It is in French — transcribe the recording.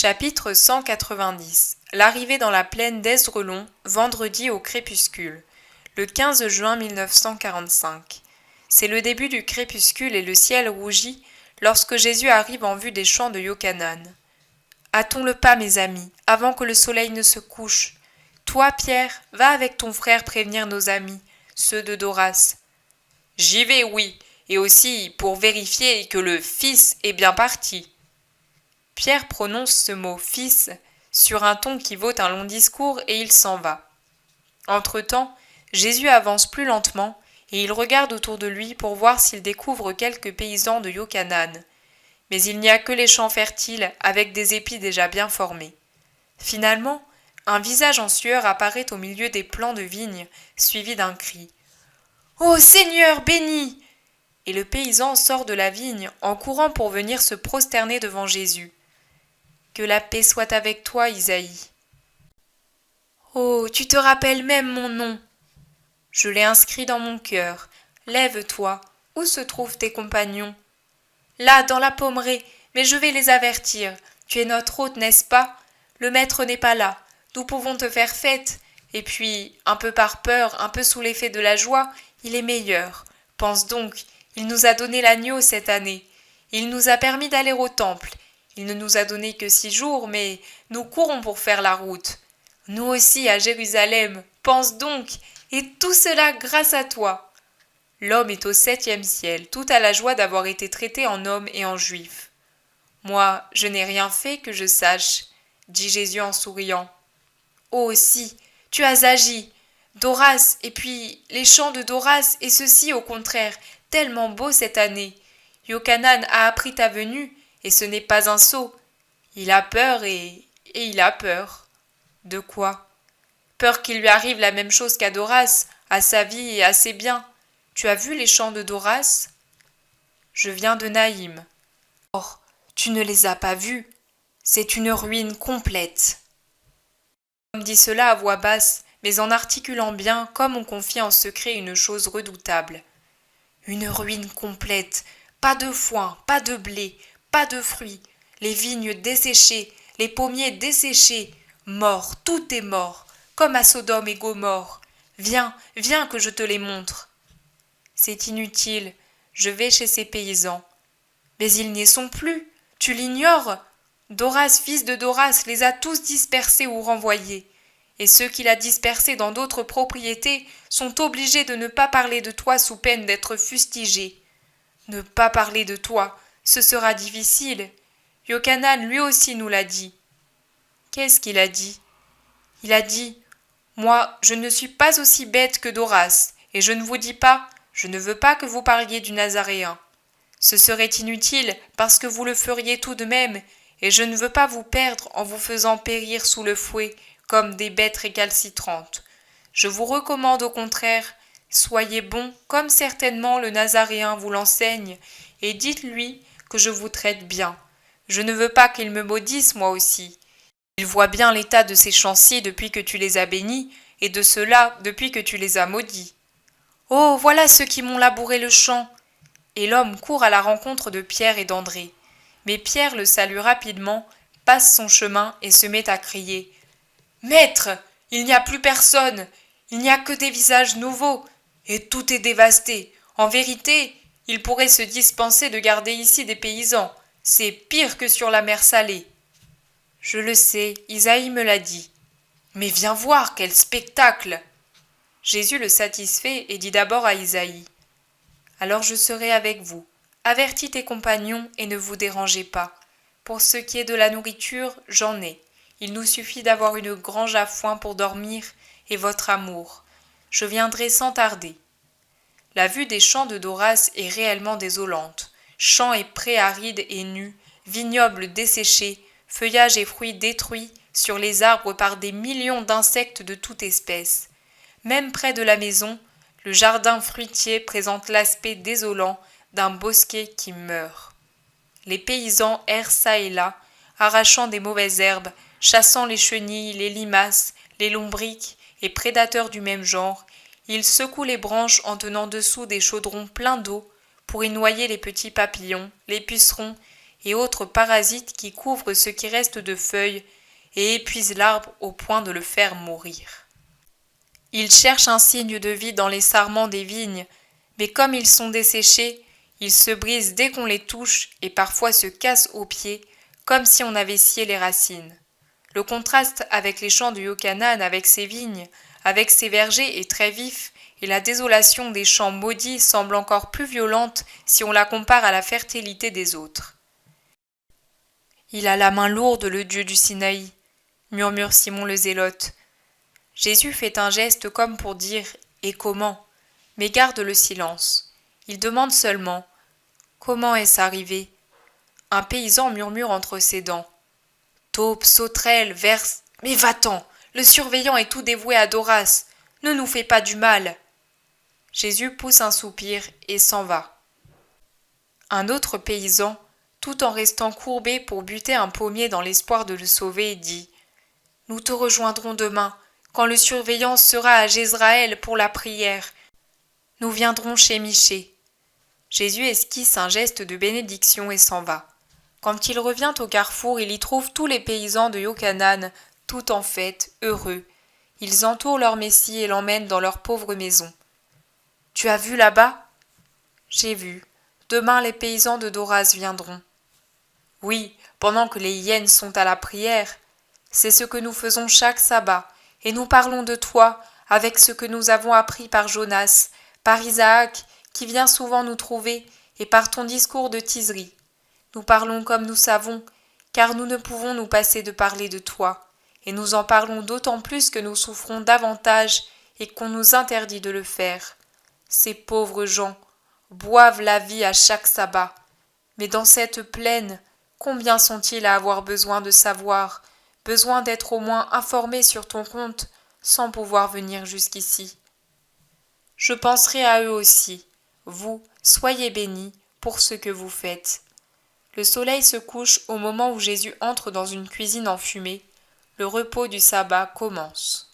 Chapitre 190. L'arrivée dans la plaine d'Ezrelon, vendredi au crépuscule, le 15 juin 1945. C'est le début du crépuscule et le ciel rougit lorsque Jésus arrive en vue des champs de Iocanaan. Hâtons le pas, mes amis, avant que le soleil ne se couche. Toi, Pierre, va avec ton frère prévenir nos amis, ceux de Doras. J'y vais, oui, et aussi pour vérifier que le Fils est bien parti. Pierre prononce ce mot « fils » sur un ton qui vaut un long discours et il s'en va. Entre-temps, Jésus avance plus lentement et il regarde autour de lui pour voir s'il découvre quelques paysans de Iocanaan. Mais il n'y a que les champs fertiles avec des épis déjà bien formés. Finalement, un visage en sueur apparaît au milieu des plants de vigne, suivi d'un cri. « Ô Seigneur, béni !» Et le paysan sort de la vigne en courant pour venir se prosterner devant Jésus. Que la paix soit avec toi, Isaïe. Oh, tu te rappelles même mon nom. Je l'ai inscrit dans mon cœur. Lève-toi. Où se trouvent tes compagnons? Là, dans la pommeraie, mais je vais les avertir. Tu es notre hôte, n'est-ce pas? Le maître n'est pas là. Nous pouvons te faire fête. Et puis, un peu par peur, un peu sous l'effet de la joie, il est meilleur. Pense donc, il nous a donné l'agneau cette année. Il nous a permis d'aller au temple. Il ne nous a donné que 6 jours, mais nous courons pour faire la route. Nous aussi à Jérusalem, pense donc, et tout cela grâce à toi. L'homme est au 7e ciel, tout à la joie d'avoir été traité en homme et en juif. Moi, je n'ai rien fait que je sache, dit Jésus en souriant. Oh si, tu as agi, Doras, et puis les champs de Doras, et ceci au contraire, tellement beau cette année. Iocanaan a appris ta venue, et ce n'est pas un sot. Il a peur et il a peur. De quoi? Peur qu'il lui arrive la même chose qu'à Doras, à sa vie et à ses biens. Tu as vu les champs de Doras? Je viens de Naïm. Or, tu ne les as pas vus. C'est une ruine complète. L'homme dit cela à voix basse, mais en articulant bien comme on confie en secret une chose redoutable. Une ruine complète, pas de foin, pas de blé, pas de fruits, les vignes desséchées, les pommiers desséchés, mort, tout est mort, comme à Sodome et Gomorrhe. Viens, viens que je te les montre. C'est inutile, je vais chez ces paysans. Mais ils n'y sont plus, tu l'ignores. Doras, fils de Doras, les a tous dispersés ou renvoyés. Et ceux qu'il a dispersés dans d'autres propriétés sont obligés de ne pas parler de toi sous peine d'être fustigés. Ne pas parler de toi, ce sera difficile. Iocanaan lui aussi nous l'a dit. Qu'est-ce qu'il a dit? Il a dit « Moi, je ne suis pas aussi bête que Doras, et je ne vous dis pas, je ne veux pas que vous parliez du Nazaréen. Ce serait inutile, parce que vous le feriez tout de même, et je ne veux pas vous perdre en vous faisant périr sous le fouet, comme des bêtes récalcitrantes. Je vous recommande au contraire, soyez bons, comme certainement le Nazaréen vous l'enseigne, et dites-lui que je vous traite bien. Je ne veux pas qu'il me maudisse moi aussi. Il voit bien l'état de ces champs-ci depuis que tu les as bénis, et de ceux-là depuis que tu les as maudits. Oh, voilà ceux qui m'ont labouré le champ. Et l'homme court à la rencontre de Pierre et d'André. Mais Pierre le salue rapidement, passe son chemin et se met à crier. Maître, il n'y a plus personne, il n'y a que des visages nouveaux, et tout est dévasté. En vérité, il pourrait se dispenser de garder ici des paysans. C'est pire que sur la mer Salée. Je le sais, Isaïe me l'a dit. Mais viens voir, quel spectacle! Jésus le satisfait et dit d'abord à Isaïe. Alors je serai avec vous. Avertis tes compagnons et ne vous dérangez pas. Pour ce qui est de la nourriture, j'en ai. Il nous suffit d'avoir une grange à foin pour dormir et votre amour. Je viendrai sans tarder. La vue des champs de Doras est réellement désolante. Champs et prés arides et nus, vignobles desséchés, feuillages et fruits détruits sur les arbres par des millions d'insectes de toute espèce. Même près de la maison, le jardin fruitier présente l'aspect désolant d'un bosquet qui meurt. Les paysans errent çà et là, arrachant des mauvaises herbes, chassant les chenilles, les limaces, les lombrics et prédateurs du même genre, ils secouent les branches en tenant dessous des chaudrons pleins d'eau pour y noyer les petits papillons, les pucerons et autres parasites qui couvrent ce qui reste de feuilles et épuisent l'arbre au point de le faire mourir. Ils cherchent un signe de vie dans les sarments des vignes, mais comme ils sont desséchés, ils se brisent dès qu'on les touche et parfois se cassent aux pieds, comme si on avait scié les racines. Le contraste avec les champs du Yochanan, avec ses vignes, avec ses vergers est très vif, et la désolation des champs maudits semble encore plus violente si on la compare à la fertilité des autres. Il a la main lourde, le Dieu du Sinaï, murmure Simon le Zélote. Jésus fait un geste comme pour dire « Et comment ?» mais garde le silence. Il demande seulement « Comment est-ce arrivé ?» Un paysan murmure entre ses dents. « Taupe, sauterelle, verse... Mais va-t'en! Le surveillant est tout dévoué à Doras. Ne nous fais pas du mal !» Jésus pousse un soupir et s'en va. Un autre paysan, tout en restant courbé pour buter un pommier dans l'espoir de le sauver, dit « Nous te rejoindrons demain, quand le surveillant sera à Jezraël pour la prière. Nous viendrons chez Michée. » Jésus esquisse un geste de bénédiction et s'en va. Quand il revient au carrefour, il y trouve tous les paysans de Yochanan, tout en fête, heureux. Ils entourent leur Messie et l'emmènent dans leur pauvre maison. « Tu as vu là-bas » ? « J'ai vu. Demain les paysans de Doras viendront. » « Oui, pendant que les hyènes sont à la prière. C'est ce que nous faisons chaque sabbat, et nous parlons de toi avec ce que nous avons appris par Jonas, par Isaac, qui vient souvent nous trouver, et par ton discours de Tisri. Nous parlons comme nous savons, car nous ne pouvons nous passer de parler de toi, et nous en parlons d'autant plus que nous souffrons davantage et qu'on nous interdit de le faire. Ces pauvres gens boivent la vie à chaque sabbat, mais dans cette plaine, combien sont-ils à avoir besoin de savoir, besoin d'être au moins informés sur ton compte, sans pouvoir venir jusqu'ici. Je penserai à eux aussi. Vous, soyez bénis pour ce que vous faites. Le soleil se couche au moment où Jésus entre dans une cuisine enfumée. Le repos du sabbat commence.